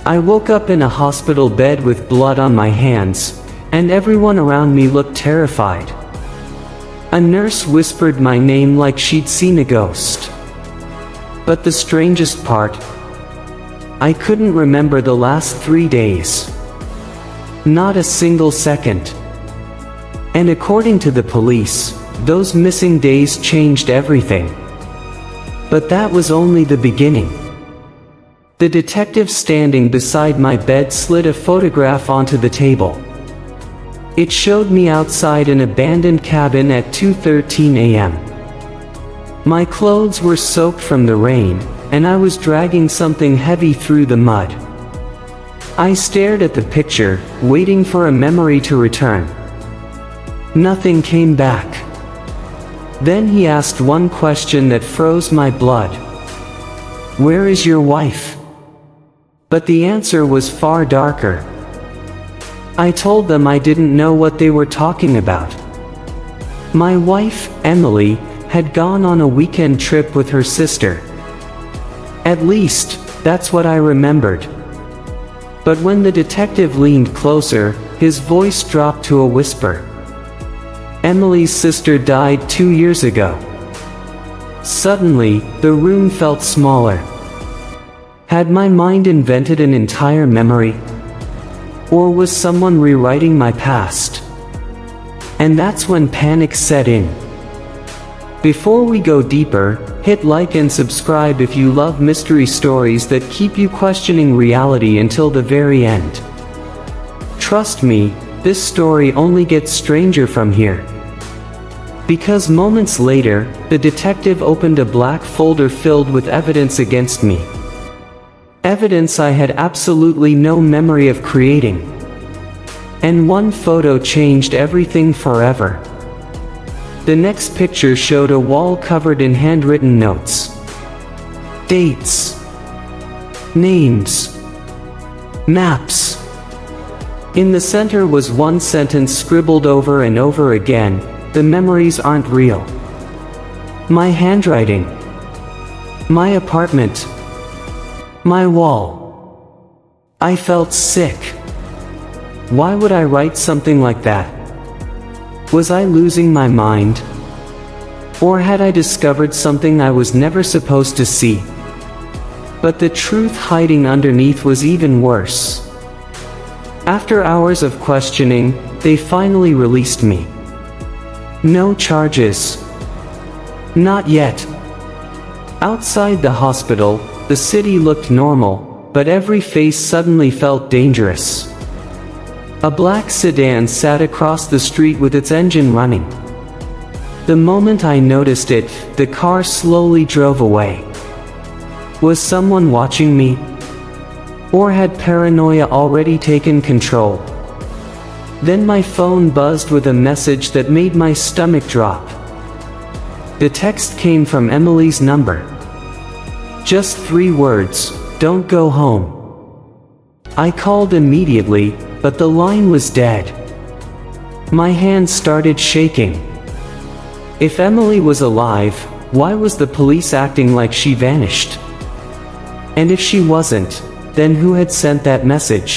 I woke up in a hospital bed with blood on my hands, and everyone around me looked terrified. A nurse whispered my name like she'd seen a ghost. But the strangest part, I couldn't remember the last 3 days. Not a single second. And according to the police, those missing days changed everything. But that was only the beginning. The detective standing beside my bed slid a photograph onto the table. It showed me outside an abandoned cabin at 2:13 a.m. My clothes were soaked from the rain, and I was dragging something heavy through the mud. I stared at the picture, waiting for a memory to return. Nothing came back. Then he asked one question that froze my blood. "Where is your wife?" But the answer was far darker. I told them I didn't know what they were talking about. My wife, Emily, had gone on a weekend trip with her sister. At least, that's what I remembered. But when the detective leaned closer, his voice dropped to a whisper. Emily's sister died 2 years ago. Suddenly, the room felt smaller. Had my mind invented an entire memory? Or was someone rewriting my past? And that's when panic set in. Before we go deeper, hit like and subscribe if you love mystery stories that keep you questioning reality until the very end. Trust me, this story only gets stranger from here. Because moments later, the detective opened a black folder filled with evidence against me. Evidence I had absolutely no memory of creating. And one photo changed everything forever. The next picture showed a wall covered in handwritten notes. Dates. Names. Maps. In the center was one sentence scribbled over and over again: "The memories aren't real." My handwriting. My apartment. My wall. I felt sick. Why would I write something like that? Was I losing my mind? Or had I discovered something I was never supposed to see? But the truth hiding underneath was even worse. After hours of questioning, they finally released me. No charges. Not yet. Outside the hospital, the city looked normal, but every face suddenly felt dangerous. A black sedan sat across the street with its engine running. The moment I noticed it, the car slowly drove away. Was someone watching me? Or had paranoia already taken control? Then my phone buzzed with a message that made my stomach drop. The text came from Emily's number. Just 3 words: "Don't go home." I called immediately, but the line was dead. My hands started shaking. If Emily was alive, why was the police acting like she vanished? And if she wasn't, then who had sent that message?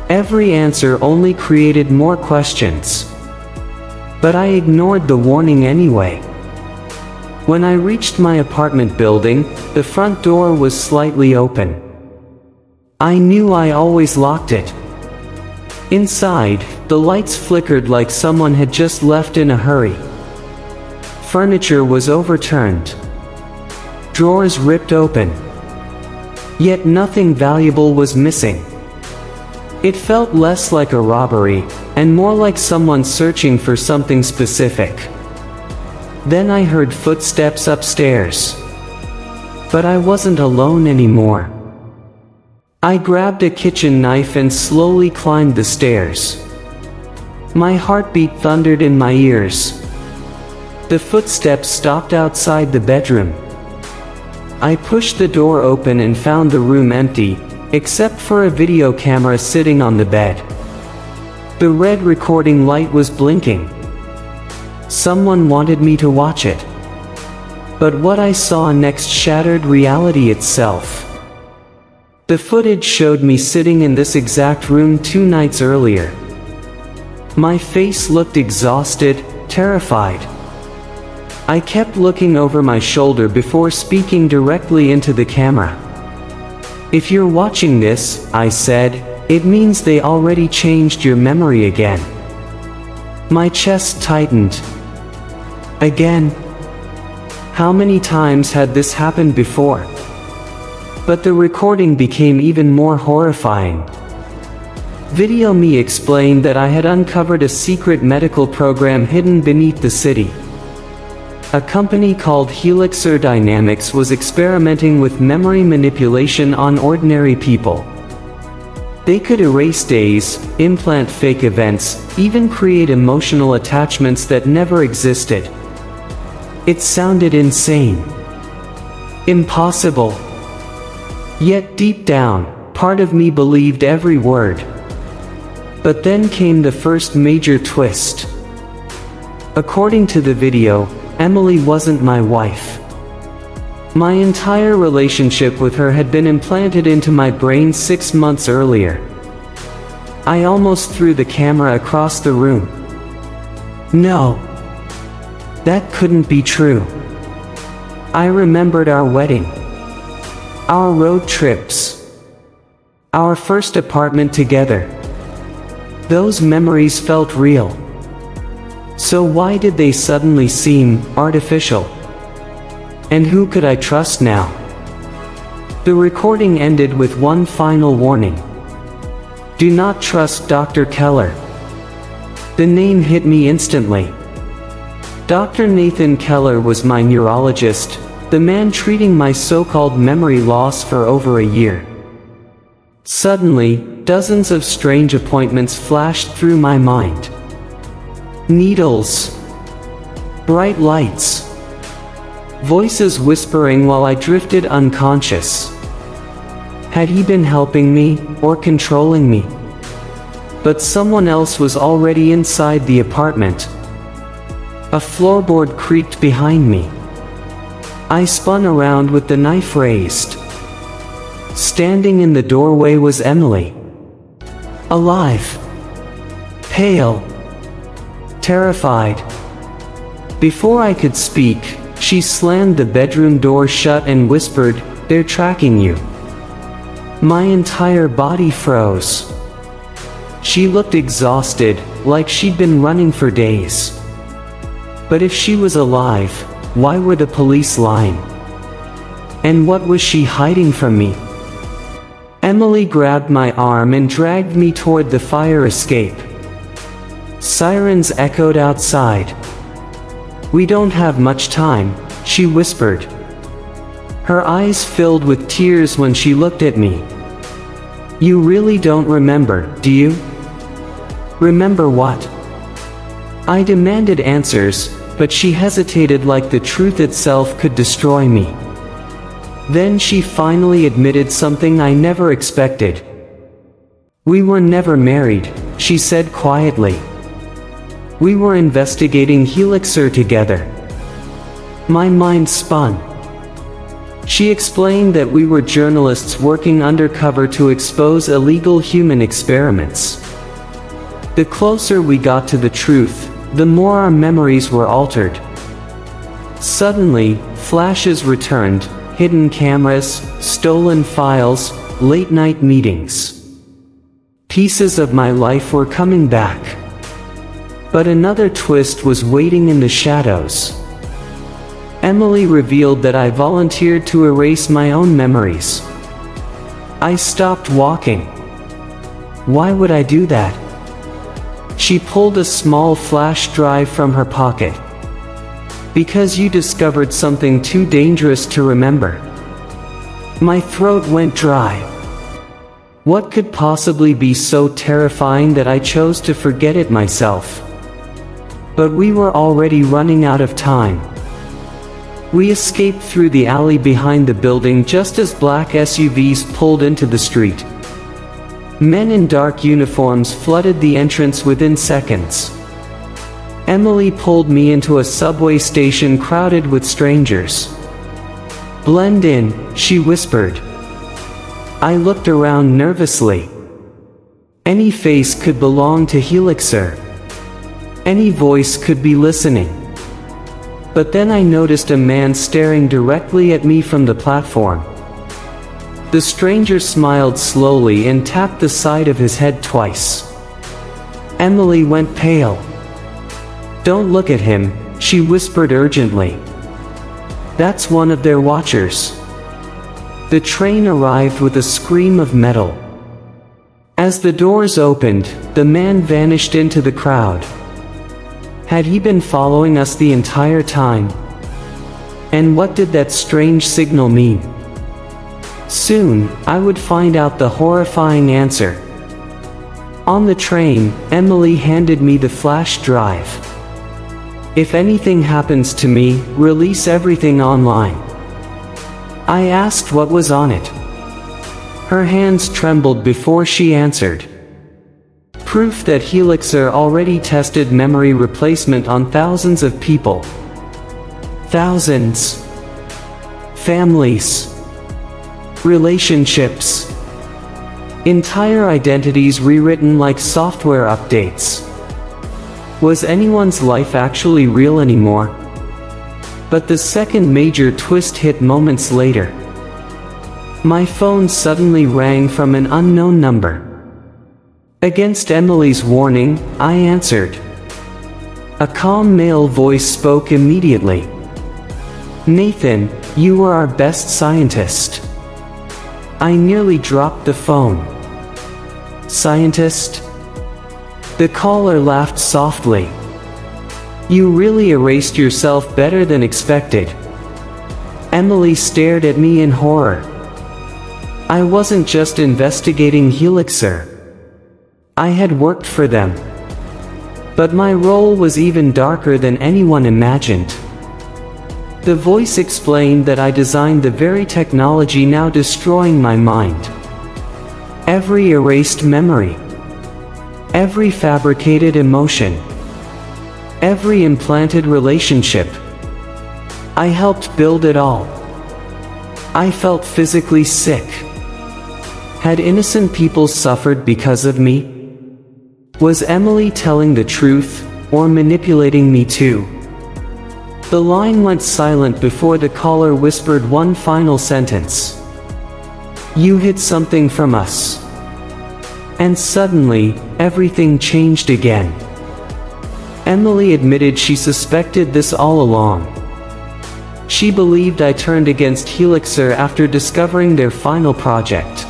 Every answer only created more questions. But I ignored the warning anyway. When I reached my apartment building, the front door was slightly open. I knew I always locked it. Inside, the lights flickered like someone had just left in a hurry. Furniture was overturned. Drawers ripped open. Yet nothing valuable was missing. It felt less like a robbery, and more like someone searching for something specific. Then I heard footsteps upstairs. But I wasn't alone anymore. I grabbed a kitchen knife and slowly climbed the stairs. My heartbeat thundered in my ears. The footsteps stopped outside the bedroom. I pushed the door open and found the room empty, except for a video camera sitting on the bed. The red recording light was blinking. Someone wanted me to watch it. But what I saw next shattered reality itself. The footage showed me sitting in this exact room 2 nights earlier. My face looked exhausted, terrified. I kept looking over my shoulder before speaking directly into the camera. "If you're watching this," I said, "it means they already changed your memory again." My chest tightened. Again? How many times had this happened before? But the recording became even more horrifying. Video me explained that I had uncovered a secret medical program hidden beneath the city. A company called Helixer Dynamics was experimenting with memory manipulation on ordinary people. They could erase days, implant fake events, even create emotional attachments that never existed. It sounded insane. Impossible. Yet deep down, part of me believed every word. But then came the first major twist. According to the video, Emily wasn't my wife. My entire relationship with her had been implanted into my brain 6 months earlier. I almost threw the camera across the room. No. That couldn't be true. I remembered our wedding. Our road trips. Our first apartment together. Those memories felt real. So why did they suddenly seem artificial? And who could I trust now? The recording ended with one final warning. Do not trust Dr. Keller. The name hit me instantly. Dr. Nathan Keller was my neurologist, the man treating my so-called memory loss for over a year. Suddenly, dozens of strange appointments flashed through my mind. Needles. Bright lights. Voices whispering while I drifted unconscious. Had he been helping me, or controlling me? But someone else was already inside the apartment. A floorboard creaked behind me. I spun around with the knife raised. Standing in the doorway was Emily. Alive. Pale. Terrified. Before I could speak, she slammed the bedroom door shut and whispered, "They're tracking you." My entire body froze. She looked exhausted, like she'd been running for days. But if she was alive, why were the police lying? And what was she hiding from me? Emily grabbed my arm and dragged me toward the fire escape. Sirens echoed outside. "We don't have much time," she whispered. Her eyes filled with tears when she looked at me. "You really don't remember, do you?" "Remember what?" I demanded answers, but she hesitated like the truth itself could destroy me. Then she finally admitted something I never expected. "We were never married," she said quietly. "We were investigating Helixer together." My mind spun. She explained that we were journalists working undercover to expose illegal human experiments. The closer we got to the truth, the more our memories were altered. Suddenly, flashes returned, hidden cameras, stolen files, late-night meetings. Pieces of my life were coming back. But another twist was waiting in the shadows. Emily revealed that I volunteered to erase my own memories. I stopped walking. Why would I do that? She pulled a small flash drive from her pocket. "Because you discovered something too dangerous to remember." My throat went dry. What could possibly be so terrifying that I chose to forget it myself? But we were already running out of time. We escaped through the alley behind the building just as black SUVs pulled into the street. Men in dark uniforms flooded the entrance within seconds. Emily pulled me into a subway station crowded with strangers. "Blend in," she whispered. I looked around nervously. Any face could belong to Helixer. Any voice could be listening. But then I noticed a man staring directly at me from the platform. The stranger smiled slowly and tapped the side of his head twice. Emily went pale. "Don't look at him," she whispered urgently. "That's one of their watchers." The train arrived with a scream of metal. As the doors opened, the man vanished into the crowd. Had he been following us the entire time? And what did that strange signal mean? Soon, I would find out the horrifying answer. On the train, Emily handed me the flash drive. "If anything happens to me, release everything online." I asked what was on it. Her hands trembled before she answered. Proof that Helixer already tested memory replacement on thousands of people. Thousands. Families. Relationships. Entire identities rewritten like software updates. Was anyone's life actually real anymore? But the second major twist hit moments later. My phone suddenly rang from an unknown number. Against Emily's warning, I answered. A calm male voice spoke immediately. "Nathan, you are our best scientist." I nearly dropped the phone. "Scientist?" The caller laughed softly. "You really erased yourself better than expected." Emily stared at me in horror. I wasn't just investigating Helixer. I had worked for them. But my role was even darker than anyone imagined. The voice explained that I designed the very technology now destroying my mind. Every erased memory. Every fabricated emotion. Every implanted relationship. I helped build it all. I felt physically sick. Had innocent people suffered because of me? Was Emily telling the truth, or manipulating me too? The line went silent before the caller whispered one final sentence. "You hid something from us." And suddenly, everything changed again. Emily admitted she suspected this all along. She believed I turned against Helixer after discovering their final project.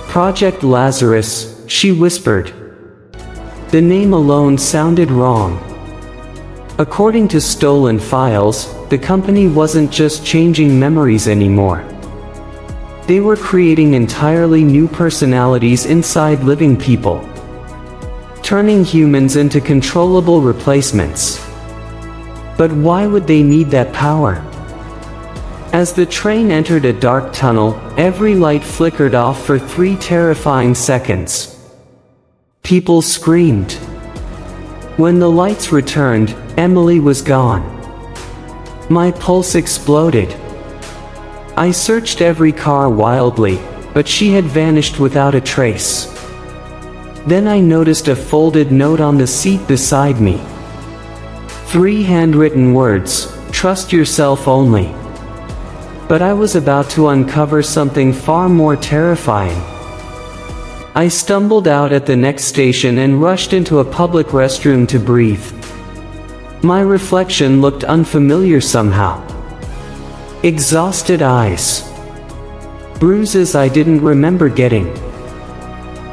Project Lazarus, she whispered. The name alone sounded wrong. According to stolen files, the company wasn't just changing memories anymore. They were creating entirely new personalities inside living people, turning humans into controllable replacements. But why would they need that power? As the train entered a dark tunnel, every light flickered off for 3 terrifying seconds. People screamed. When the lights returned, Emily was gone. My pulse exploded. I searched every car wildly, but she had vanished without a trace. Then I noticed a folded note on the seat beside me. 3 handwritten words, "Trust yourself only." But I was about to uncover something far more terrifying. I stumbled out at the next station and rushed into a public restroom to breathe. My reflection looked unfamiliar somehow. Exhausted eyes. Bruises I didn't remember getting.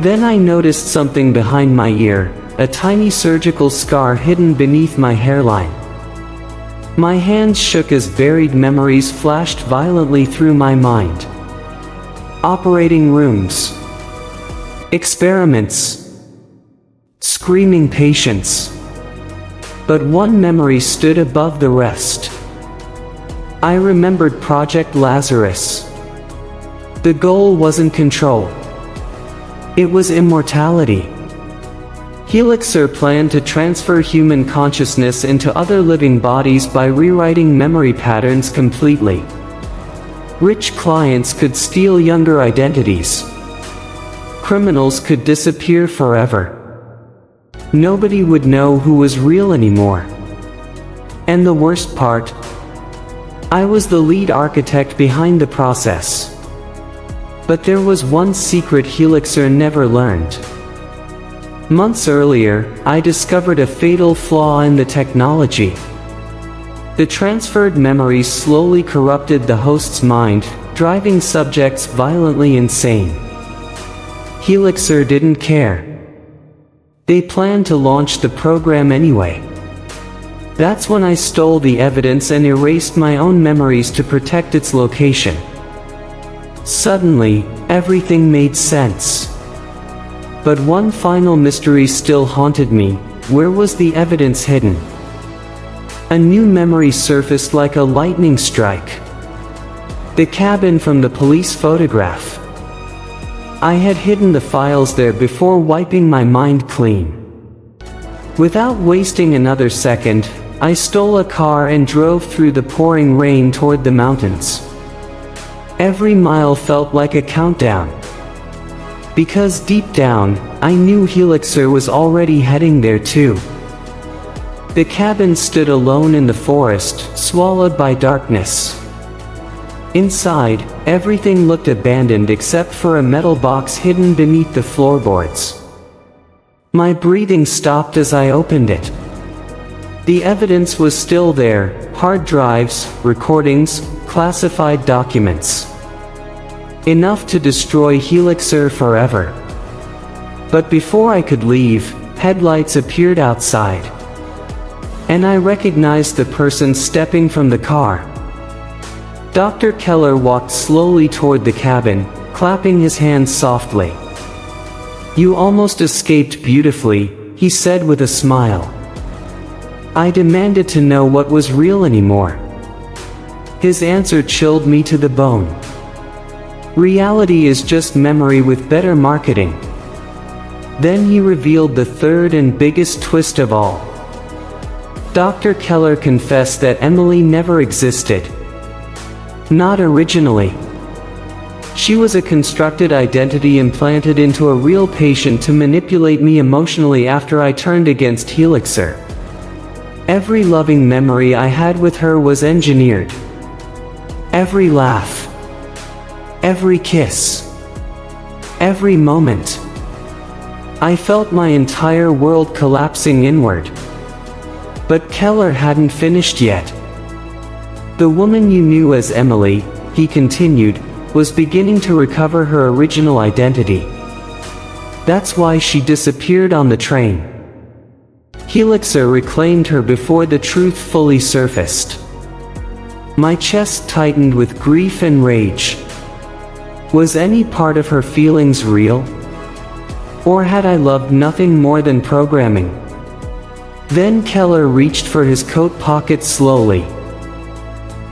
Then I noticed something behind my ear, a tiny surgical scar hidden beneath my hairline. My hands shook as buried memories flashed violently through my mind. Operating rooms. Experiments. Screaming patients. But one memory stood above the rest. I remembered Project Lazarus. The goal wasn't control. It was immortality. Helixer planned to transfer human consciousness into other living bodies by rewriting memory patterns completely. Rich clients could steal younger identities. Criminals could disappear forever. Nobody would know who was real anymore. And the worst part? I was the lead architect behind the process. But there was one secret Helixer never learned. Months earlier, I discovered a fatal flaw in the technology. The transferred memories slowly corrupted the host's mind, driving subjects violently insane. Helixer didn't care. They planned to launch the program anyway. That's when I stole the evidence and erased my own memories to protect its location. Suddenly, everything made sense. But one final mystery still haunted me: where was the evidence hidden? A new memory surfaced like a lightning strike. The cabin from the police photograph. I had hidden the files there before wiping my mind clean. Without wasting another second, I stole a car and drove through the pouring rain toward the mountains. Every mile felt like a countdown. Because deep down, I knew Helixer was already heading there too. The cabin stood alone in the forest, swallowed by darkness. Inside, everything looked abandoned except for a metal box hidden beneath the floorboards. My breathing stopped as I opened it. The evidence was still there: hard drives, recordings, classified documents. Enough to destroy Helixer forever. But before I could leave, headlights appeared outside. And I recognized the person stepping from the car. Dr. Keller walked slowly toward the cabin, clapping his hands softly. "You almost escaped beautifully," he said with a smile. I demanded to know what was real anymore. His answer chilled me to the bone. Reality is just memory with better marketing. Then he revealed the third and biggest twist of all. Dr. Keller confessed that Emily never existed. Not originally. She was a constructed identity implanted into a real patient to manipulate me emotionally after I turned against Helixer. Every loving memory I had with her was engineered. Every laugh. Every kiss. Every moment. I felt my entire world collapsing inward. But Keller hadn't finished yet. The woman you knew as Emily, he continued, was beginning to recover her original identity. That's why she disappeared on the train. Helixer reclaimed her before the truth fully surfaced. My chest tightened with grief and rage. Was any part of her feelings real? Or had I loved nothing more than programming? Then Keller reached for his coat pocket slowly.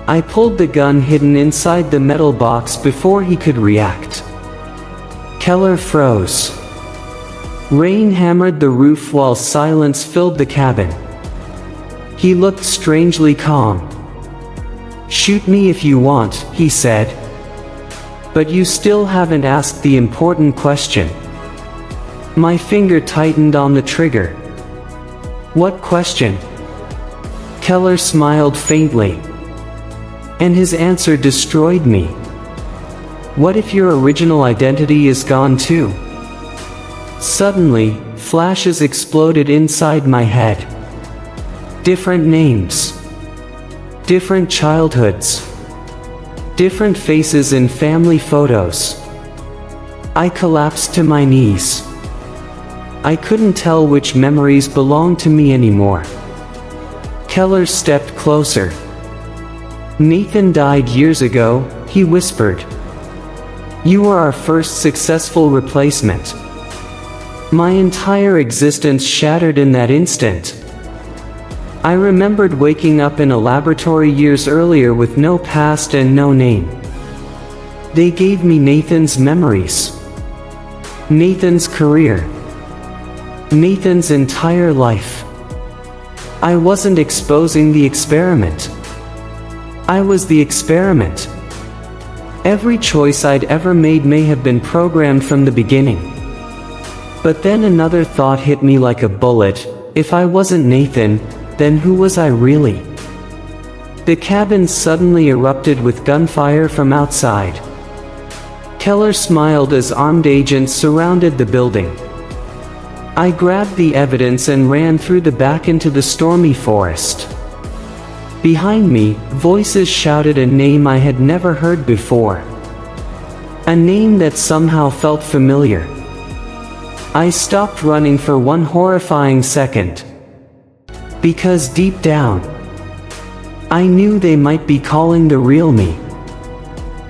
I pulled the gun hidden inside the metal box before he could react. Keller froze. Rain hammered the roof while silence filled the cabin. He looked strangely calm. "Shoot me if you want," he said. "But you still haven't asked the important question." My finger tightened on the trigger. "What question?" Keller smiled faintly. And his answer destroyed me. "What if your original identity is gone too?" Suddenly, flashes exploded inside my head. Different names. Different childhoods. Different faces in family photos. I collapsed to my knees. I couldn't tell which memories belonged to me anymore. Keller stepped closer. "Nathan died years ago," he whispered. "You were our first successful replacement." My entire existence shattered in that instant. I remembered waking up in a laboratory years earlier with no past and no name. They gave me Nathan's memories. Nathan's career. Nathan's entire life. I wasn't exposing the experiment. I was the experiment. Every choice I'd ever made may have been programmed from the beginning. But then another thought hit me like a bullet. If I wasn't Nathan, then who was I really? The cabin suddenly erupted with gunfire from outside. Keller smiled as armed agents surrounded the building. I grabbed the evidence and ran through the back into the stormy forest. Behind me, voices shouted a name I had never heard before. A name that somehow felt familiar. I stopped running for one horrifying second. Because deep down, I knew they might be calling the real me.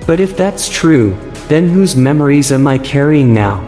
But if that's true, then whose memories am I carrying now?